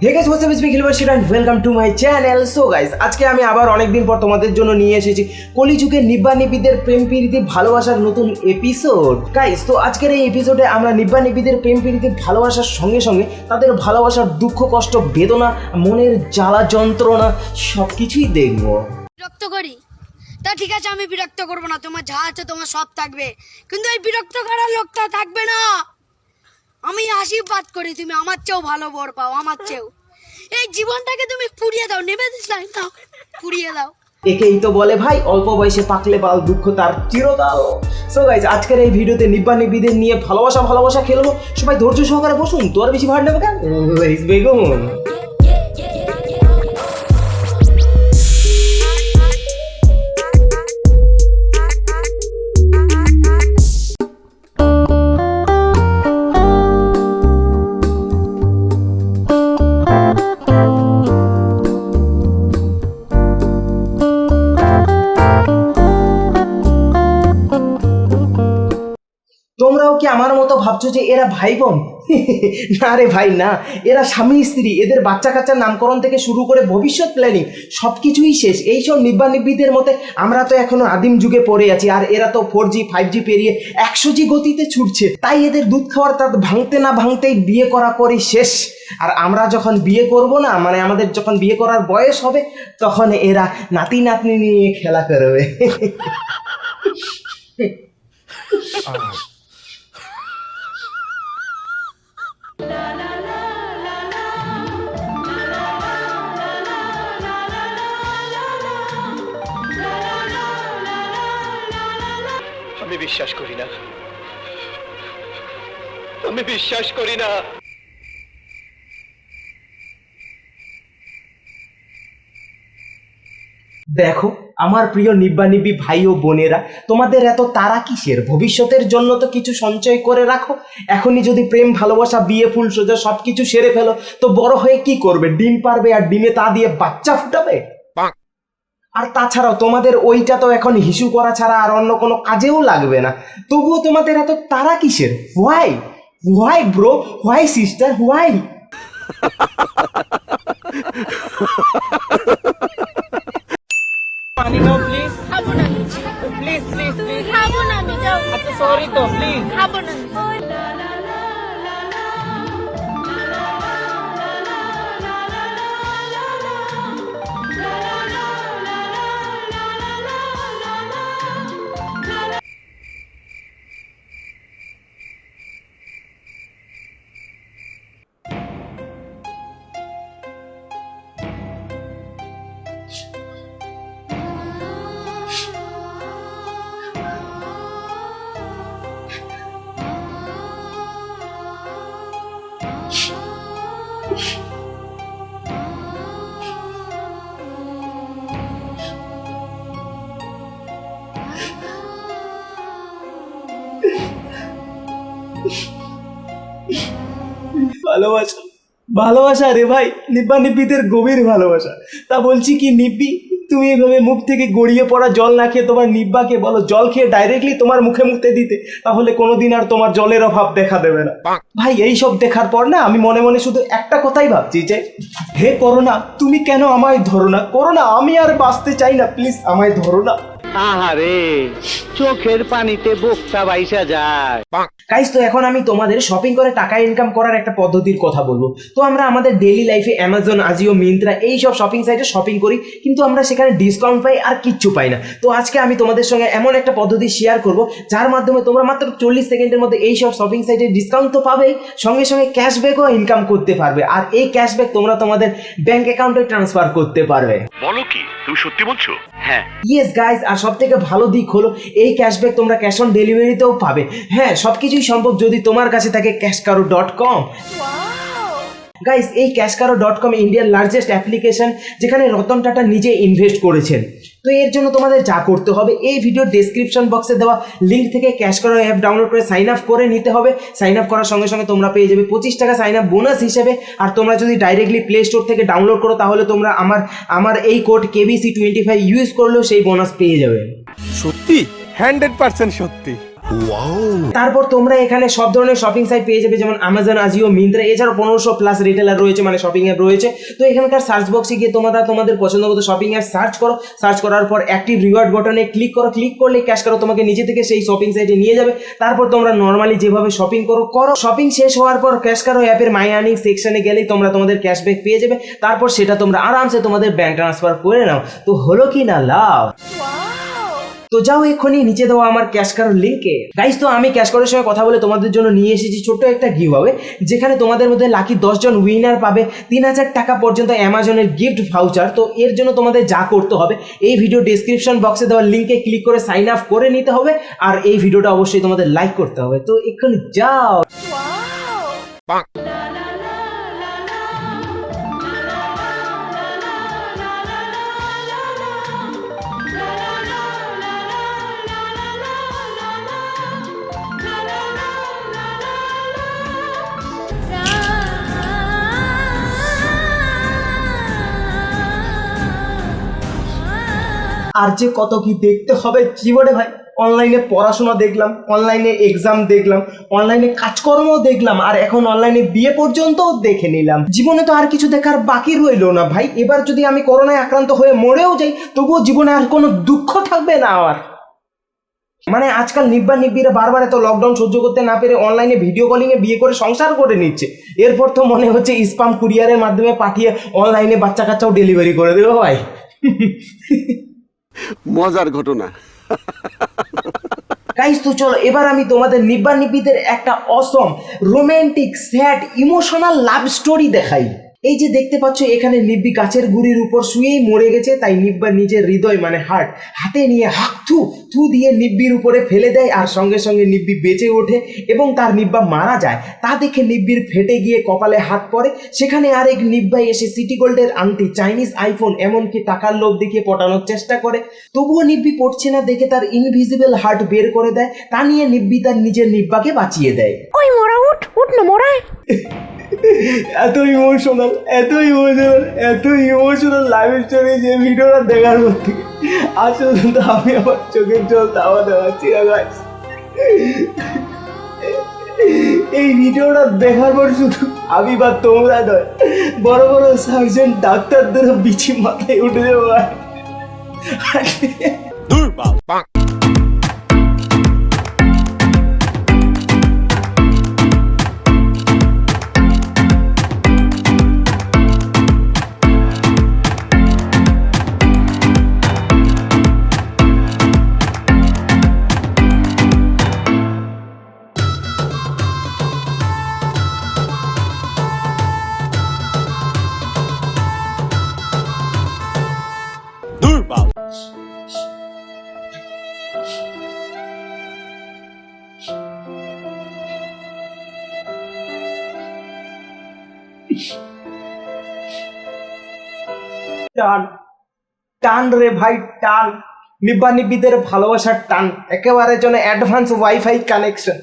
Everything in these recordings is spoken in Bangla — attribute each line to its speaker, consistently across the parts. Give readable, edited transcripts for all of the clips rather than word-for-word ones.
Speaker 1: Hey guys what's up it's me খিলবাশির and welcome to my channel. So guys আজকে আমি আবার অনেকদিন পর তোমাদের জন্য নিয়ে এসেছি কলিযুগের নিব্বা নিবিদের প্রেম প্রীতি ভালোবাসার নতুন এপিসোড। গাইস তো আজকের এই এপিসোডে আমরা নিব্বা নিবিদের প্রেম প্রীতি ভালোবাসার সঙ্গে সঙ্গে তাদের ভালোবাসার দুঃখ কষ্ট বেদনা মনের জ্বালা যন্ত্রণা সব কিছুই দেখবো।
Speaker 2: বিরক্ত করি তা ঠিক আছে, আমি বিরক্ত করবো না, তোমার যা আছে তোমার সব থাকবে, কিন্তু এই বিরক্ত করার লোকটা থাকবে না। আমি আশীর্বাদ করি তুমি আমার চেয়েও ভালো বর পাও, আমার চেয়েও। এই জীবনটাকে তুমি পুড়িয়ে দাও, নেবে দিস না, পুড়িয়ে দাও।
Speaker 1: একেই তো বলে ভাই অল্প বয়সে পাকলে বাল, দুঃখ তার চিরকাল। সো গাইস আজকের এই ভিডিওতে নিব্বা নিবিদের নিয়ে ভালোবাসা খেলবো। সবাই ধৈর্য সহকারে বসুন, তো আর বেশি ভাড় নেবো কেন, বেগুন। তোমরাও কি আমার মতো ভাবছো যে এরা ভাই বোন? না রে ভাই না, এরা স্বামী স্ত্রী। এদের বাচ্চা কাচ্চার নামকরণ থেকে শুরু করে ভবিষ্যৎ প্ল্যানিং সব কিছুই শেষ। এইসব নিব্বা নিব্বিদের মতে আমরা তো এখনো আদিম যুগে পড়ে আছি, আর এরা তো 4G 5G পেরিয়ে 100G গতিতে ছুটছে। তাই এদের দুধ খাওয়ার তার ভাঙতে না ভাঙতেই বিয়ে করা করি শেষ। আর আমরা যখন বিয়ে করব না, মানে আমাদের যখন বিয়ে করার বয়স হবে, তখন এরা নাতি নাতনি নিয়ে খেলা করবে।
Speaker 3: আমি বিশ্বাস করি না, আমি বিশ্বাস করি না।
Speaker 1: দেখো আমার প্রিয় নিব্বা নিব্বি ভাই ও বোনেরা, তোমাদের এত তাড়া কিসের? ভবিষ্যতের জন্য তো কিছু সঞ্চয় করে রাখো। এখনই যদি প্রেম ভালোবাসা বিয়ে ফুল সোজা সব কিছু সেরে ফেলো, তো বড় হয়ে কি করবে? ডিম পারবে, আর ডিমে তা দিয়ে বাচ্চা ফুটাবে। আর তাছাড়াও তোমাদের ওইটা তো এখন হিসু করা ছাড়া আর অন্য কোনো কাজেও লাগবে না। তবুও তোমাদের এত তাড়া কিসের? Why why bro, why sister, why?
Speaker 4: पानी लो प्लीज।
Speaker 2: খাবো না,
Speaker 4: प्लीज प्लीज प्लीज।
Speaker 2: খাবো না, আমি যাও।
Speaker 4: अच्छा सॉरी तो प्लीज।
Speaker 2: খাবো না।
Speaker 1: ভালোবাসা ভালোবাসা রে ভাই, নিব্বা নিব্বিদের গভীর ভালোবাসা। তা বলছি কি নিব্বি, তুমি এভাবে মুখ থেকে গড়িয়ে পড়া জল না খেয়ে তোমার নিব্বাকে বলো জল খেয়ে ডাইরেক্টলি তোমার মুখে মুখতে দিতে, তাহলে কোনোদিন আর তোমার জলের অভাব দেখা দেবে না। ভাই এইসব দেখার পর না আমি মনে মনে শুধু একটা কথাই ভাবছি যে হে করোনা, তুমি কেন আমায় ধরো না? করোনা, আমি আর বাঁচতে চাই না, প্লিজ আমায় ধরো না।
Speaker 5: আহারে, চোখের পানিতে বোকটা বাইসা যায়।
Speaker 1: গাইস তো এখন আমি তোমাদের শপিং করে টাকা ইনকাম করার একটা পদ্ধতির কথা বলবো। তো আমরা আমাদের ডেইলি লাইফে অ্যামাজন, আজিও, মিন্ত্রা এইসব শপিং সাইটে শপিং করি, কিন্তু আমরা সেখানে ডিসকাউন্ট পাই আর কিচ্ছু পাই না। তো আজকে আমি তোমাদের সঙ্গে এমন একটা পদ্ধতি শেয়ার করব যার মাধ্যমে তোমরা মাত্র 40 সেকেন্ডের মধ্যে এইসব শপিং সাইটে ডিসকাউন্ট তো পাবেই, সঙ্গে সঙ্গে ক্যাশব্যাকও ইনকাম করতে পারবে। আর এই ক্যাশব্যাক তোমরা তোমাদের ব্যাংক অ্যাকাউন্টে ট্রান্সফার করতে পারবে।
Speaker 3: বলো কি, তুমি সত্যি বলছো? হ্যাঁ।
Speaker 1: ইয়েস গাইস, আর সব থেকে ভালো দিক হলো এই ক্যাশব্যাক তোমরা ক্যাশ অন ডেলিভারিতেও পাবে। হ্যাঁ, সব কিছুই সম্ভব যদি তোমার কাছে থাকে cashkaro.com। গাইস এই cashkaro.com ইন্ডিয়ার লার্জেস্ট অ্যাপ্লিকেশন, যেখানে রতন টাটা নিজে ইনভেস্ট করেছেন। তো এর জন্য তোমাদের যা করতে হবে, এই ভিডিওর ডেসক্রিপশন বক্সে দেওয়া লিঙ্ক থেকে ক্যাশকারো অ্যাপ ডাউনলোড করে সাইন আপ করে নিতে হবে। সাইন আপ করার সঙ্গে সঙ্গে তোমরা পেয়ে যাবে 25 টাকা সাইন আপ বোনাস হিসেবে। আর তোমরা যদি ডাইরেক্টলি প্লে স্টোর থেকে ডাউনলোড করো, তাহলে তোমরা আমার এই কোড KBC25 ইউজ করলেও সেই বোনাস পেয়ে যাবে।
Speaker 6: সত্যি 100% সত্যি।
Speaker 1: তারপর তোমরা এখানে সব ধরনের শপিং সাইট পেয়ে যাবে, যেমন আমাজন, আজিও, মিন্ত্রা, এছাড়াও 1500+ রিটেলার রয়েছে, মানে শপিং অ্যাপ রয়েছে। তো এখানকার সার্চ বক্সে গিয়ে তোমরা তোমাদের পছন্দ মতো শপিং অ্যাপ সার্চ করো, সার্চ করার পর অ্যাক্টিভ রিওয়ার্ড বাটনে ক্লিক করো, ক্লিক করলে ক্যাশ করো তোমাকে নিচে থেকে সেই শপিং সাইটে নিয়ে যাবে। তারপর তোমরা নর্মালি যেভাবে শপিং করো শপিং শেষ হওয়ার পর ক্যাশ করো অ্যাপের মাই আর্নিং সেকশনে গেলেই তোমরা তোমাদের ক্যাশব্যাক পেয়ে যাবে। তারপর সেটা তোমরা আরামসে তোমাদের ব্যাংক ট্রান্সফার করে নাও। তো হলো কি না লাভ? তো যাও এক্ষুনি নিচে দেওয়া আমার ক্যাশ কার্ড লিঙ্কে। গাইস, তো আমি ক্যাশ কার্ডের সঙ্গে কথা বলে তোমাদের জন্য নিয়ে এসেছি ছোট্ট একটা গিভ হবে, যেখানে তোমাদের মধ্যে লাকি 10 জন উইনার পাবে 3000 টাকা পর্যন্ত অ্যামাজনের গিফট ভাউচার। তো এর জন্য তোমাদের যা করতে হবে, এই ভিডিও ডেসক্রিপশন বক্সে দেওয়া লিঙ্কে ক্লিক করে সাইন আপ করে নিতে হবে, আর এই ভিডিওটা অবশ্যই তোমাদের লাইক করতে হবে। তো এক্ষুনি যাও। আর যে কত কি দেখতে হবে জীবনে ভাই। অনলাইনে পড়াশোনা দেখলাম, অনলাইনে এক্সাম দেখলাম, অনলাইনে কাজকর্ম দেখলাম, আর এখন অনলাইনে বিয়ে পর্যন্তও দেখে নিলাম। জীবনে তো আর কিছু দেখার বাকি রইলো না ভাই। এবার যদি আমি করোনায় আক্রান্ত হয়ে মরেও যাই, তবুও জীবনে আর কোনো দুঃখ থাকবে না আমার। মানে আজকাল নিব্বিরা বারবার এত লকডাউন সহ্য করতে না পেরে অনলাইনে ভিডিও কলিং এ বিয়ে করে সংসার করে নিচ্ছে। এরপর তো মনে হচ্ছে স্পাম কুরিয়ারের মাধ্যমে পাঠিয়ে অনলাইনে বাচ্চা কাচ্চাও ডেলিভারি করে দেবো ভাই।
Speaker 6: মজার ঘটনা।
Speaker 1: গাইস, তো চলো এবার আমি তোমাদের নিব্বিদের একটা awesome romantic sad emotional love story দেখাই। এই যে দেখতে পাচ্ছ এখানে নিব্বি গাছের গুড়ির উপর শুয়েই মরে গেছে, তাই নিব্বা নিজের হৃদয় মানে হার্ট হাতে নিয়ে হাক থু দিয়ে নিব্বির উপরে ফেলে দেয়, আর সঙ্গে সঙ্গে নিব্বি বেঁচে ওঠে এবং তার নিব্বা মারা যায়। তা দেখে নিব্বির ফেটে গিয়ে কপালে হাত পড়ে। সেখানে আরেক নিব্বাই এসে সিটি গোল্ডের আংটি, চাইনিজ আইফোন, এমনকি টাকার লোভ দেখিয়ে পটানোর চেষ্টা করে। তবুও নিব্বি পড়ছে না দেখে তার ইনভিজিবল হার্ট বের করে দেয়। তা নিয়ে নিব্বি তার নিজের নিব্বাকে বাঁচিয়ে দেয়। ওই মরা উঠ না মরা। এত ইমোশনাল লাইভ স্টোরি যে ভিডিওটা দেখার পর থেকে আসলে কিন্তু আমি আমার চোখের জল থামাতে পারছি না গাইস। এই ভিডিওটা দেখার পর শুধু আমি বা তোমরা নয়, বড় বড় সার্জন ডাক্তারদেরও বিচি মাথায় উঠে যাবো। টান টান রে ভাই টান, নিব্বিদের ভালোবাসার টান, একেবারে যেন অ্যাডভান্স ওয়াইফাই কানেকশন।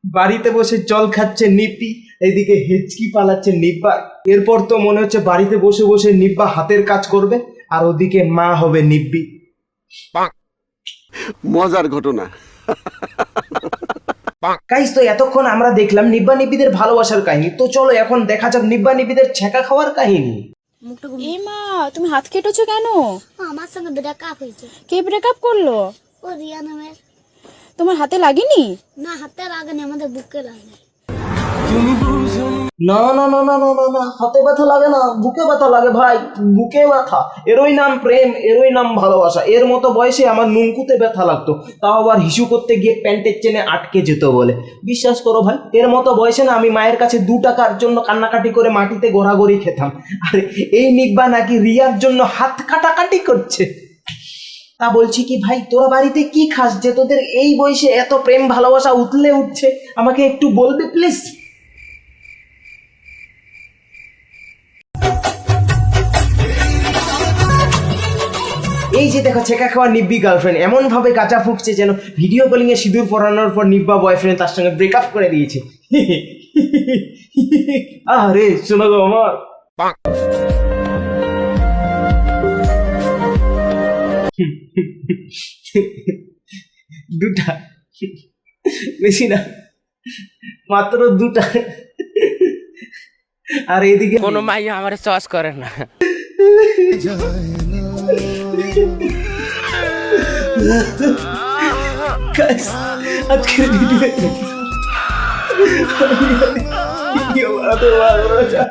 Speaker 1: বাড়িতে বসে জল খাচ্ছে নিব্বি, এইদিকে হেঁচকি পালাচ্ছে নিব্বা। এরপর তো মনে হচ্ছে বাড়িতে বসে বসে নিব্বা হাতের কাজ করবে, আর ওদিকে মা হবে নিব্বি।
Speaker 6: মজার ঘটনা।
Speaker 1: গাইস, তো এতক্ষণ আমরা দেখলাম নিব্বিদের ভালোবাসার কাহিনী। তো চলো এখন দেখা যাক নিব্বিদের ছেঁকা খাওয়ার কাহিনী।
Speaker 7: এ মা, তুমি হাত কেটেছো কেন?
Speaker 2: আমার সঙ্গে ব্রেকআপ হয়েছে।
Speaker 7: কে ব্রেকআপ করলো?
Speaker 2: ও রিয়া নামের।
Speaker 7: তোমার হাতে লাগেনি?
Speaker 2: না, হাতে লাগেনি, আমাদের বুকে লাগে।
Speaker 1: না না না না না না না, হাতে ব্যথা লাগে না, বুকে ব্যথা লাগে ভাই, বুকে ব্যথা। এরই নাম প্রেম, এরই নাম ভালোবাসা। এর মতো বয়সে আমার নুনকুতে ব্যথা লাগতো, তাও আবার হিসু করতে গিয়ে প্যান্টের চেনে আটকে যেত বলে। বিশ্বাস করো ভাই, এর মতো বয়সে না আমি মায়ের কাছে 2 টাকার জন্য কান্নাকাটি করে মাটিতে গোড়াগড়ি খেতাম। আর এই নিব্বা নাকি রিয়ার জন্য হাত কাটাকাটি করছে। তা বলছি কি ভাই, তোরা বাড়িতে কি খাস যে তোদের এই বয়সে এত প্রেম ভালোবাসা উতলে উঠছে? আমাকে একটু বলবে প্লিজ। এই যে দেখো ছেঁকা খাওয়া নিব্বি গার্লফ্রেন্ড এমন ভাবে কাঁচা ফুটছে যেন ভিডিও কলিং এ সিঁদুর পরানোর পর নিব্বা বয়ফ্রেন্ড তার সঙ্গে ব্রেকআপ করে দিয়েছে। আরে শোনো গো আমার, বেশি না, মাত্র 2টা। আর এদিকে
Speaker 4: কোনো মাই আমার চয়েস করে না।
Speaker 1: Guys, আজকের ভিডিও বানাতে পারবো না।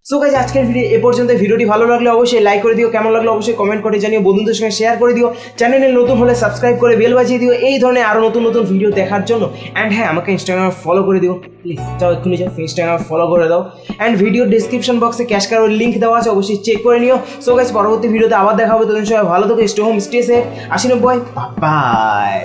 Speaker 1: সো গাইস, আজকের ভিডিও এ পর্যন্ত। ভিডিওটি ভালো লাগলে অবশ্যই লাইক করে দিও, কেমন লাগলো অবশ্যই কমেন্ট করে জানিও, বন্ধুদের সঙ্গে শেয়ার করে দিও, চ্যানেলে নতুন হলে সাবস্ক্রাইব করে বেল বাজিয়ে দিও এই ধরনের আরো নতুন নতুন ভিডিও দেখার জন্য। অ্যান্ড হ্যাঁ, আমাকে ইনস্টাগ্রামে ফলো করে দিও প্লিজ, যাও এক্ষুনি যাও ইনস্টাগ্রামে ফলো করে দাও। অ্যান্ড ভিডিও ডিসক্রিপশন বক্সে ক্যাশ কার্ডের লিঙ্ক দেওয়া আছে, অবশ্যই চেক করে নিও। সো গাইস, পরবর্তী ভিডিওতে আবার দেখা হবে, ততদিন সবাই ভালো থেকো, stay home stay safe. 80-90, by.